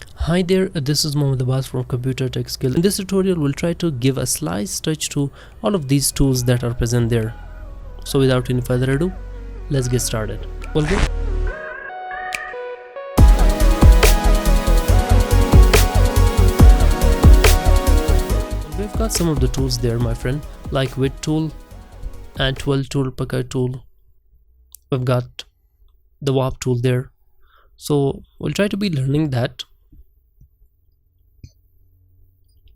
Hi there, this is Mohammed Abbas from Computer Tech Skill. In this tutorial, we'll try to give a slice touch to all of these tools that are present there. So without any further ado, let's get started. We'll go. We've got some of the tools there, my friend, like width tool and 12 tool, pucker tool. We've got the warp tool there. So we'll try to be learning that.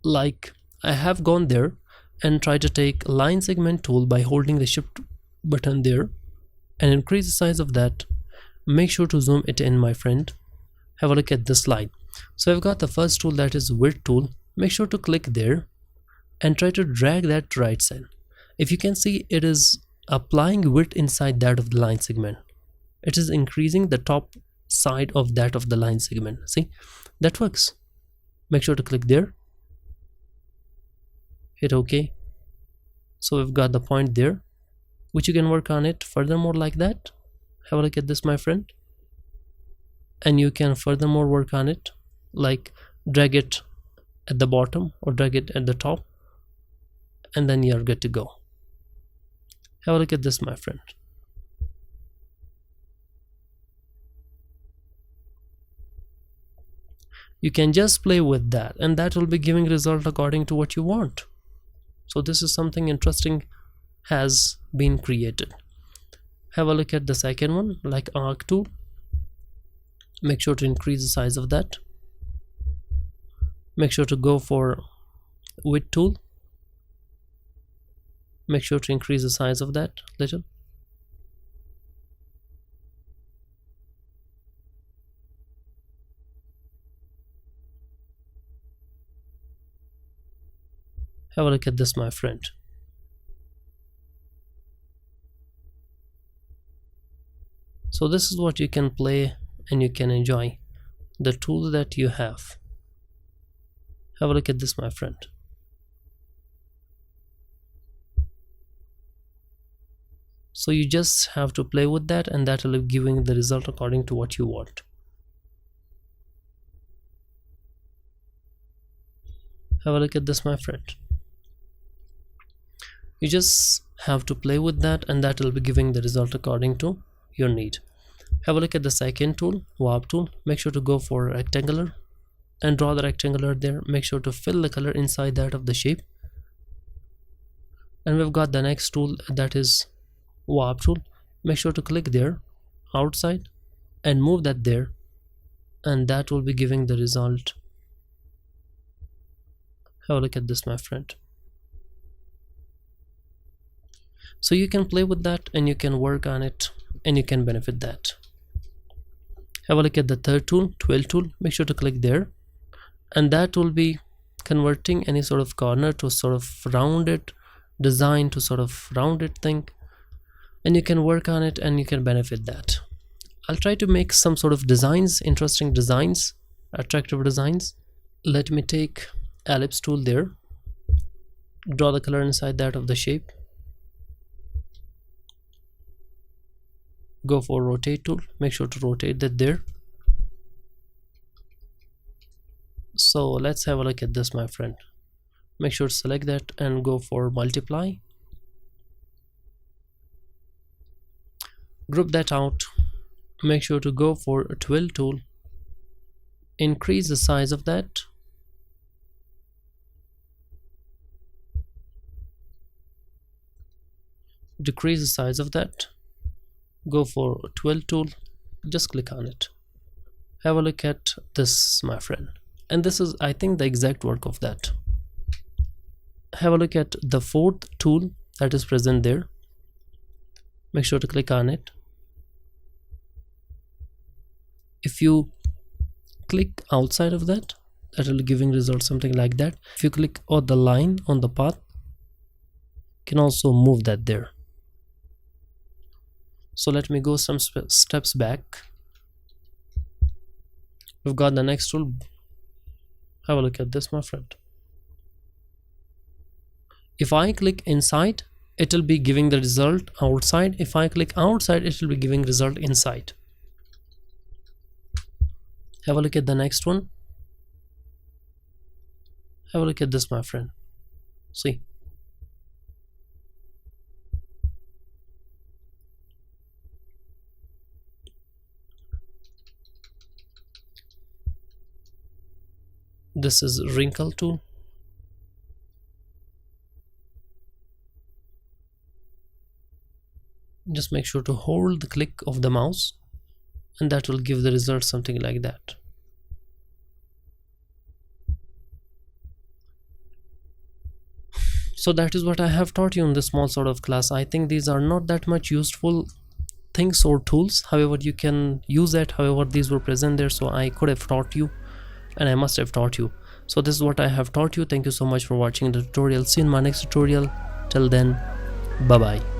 Like I have gone there and try to take line segment tool by holding the shift button there and increase the size of that. Make sure to zoom it in, my friend. Have a look at this line. So I've got the first tool, that is width tool. Make sure to click there and try to drag that to right side. If you can see, it is applying width inside that of the line segment. It is increasing the top side of that of the line segment. See, that works. Make sure to click there, hit OK. So we've got the point there, which you can work on it furthermore like that. Have a look at this, my friend. And you can furthermore work on it, like drag it at the bottom or drag it at the top, and then you're good to go. Have a look at this, my friend. You can just play with that, and that will be giving result according to what you want. So this is something interesting has been created. Have a look at the second one, like arc tool. Make sure to increase the size of that. Make sure to go for width tool. Make sure to increase the size of that little. Have a look at this, my friend. So this is what you can play and you can enjoy the tools that you have. Have a look at this, my friend. So you just have to play with that, and that will be giving the result according to what you want. Have a look at this, my friend. You just have to play with that, and that will be giving the result according to your need. Have a look at the second tool, warp tool. Make sure to go for rectangular and draw the rectangular there. Make sure to fill the color inside that of the shape. And we've got the next tool, that is warp tool. Make sure to click there outside and move that there, and that will be giving the result. Have a look at this, my friend. So you can play with that and you can work on it and you can benefit that. Have a look at the third tool, 12 tool. Make sure to click there, and that will be converting any sort of corner to sort of rounded design to sort of rounded thing, and you can work on it and you can benefit that. I'll try to make some sort of designs, interesting designs, attractive designs. Let me take ellipse tool there, draw the color inside that of the shape. Go for rotate tool. Make sure to rotate that there. So let's have a look at this, my friend. Make sure to select that and go for multiply. Group that out. Make sure to go for 12 tool. Increase the size of that. Decrease the size of that. Go for 12 tool, just click on it. Have a look at this, my friend, and this is, I think, the exact work of that. Have a look at the fourth tool that is present there. Make sure to click on it. If you click outside of that, that will be giving result something like that. If you click on the line on the path, you can also move that there. So let me go some steps back. We've got the next tool. Have a look at this, my friend. If I click inside, it will be giving the result outside. If I click outside, it will be giving result inside. Have a look at the next one. Have a look at this, my friend. See, this is wrinkle tool. Just make sure to hold the click of the mouse, and that will give the result something like that. So that is what I have taught you in this small sort of class. I think these are not that much useful things or tools, however you can use that. However, these were present there, so I could have taught you, and I must have taught you. So this is what I have taught you. Thank you so much for watching the tutorial. See you in my next tutorial. Till then, bye bye.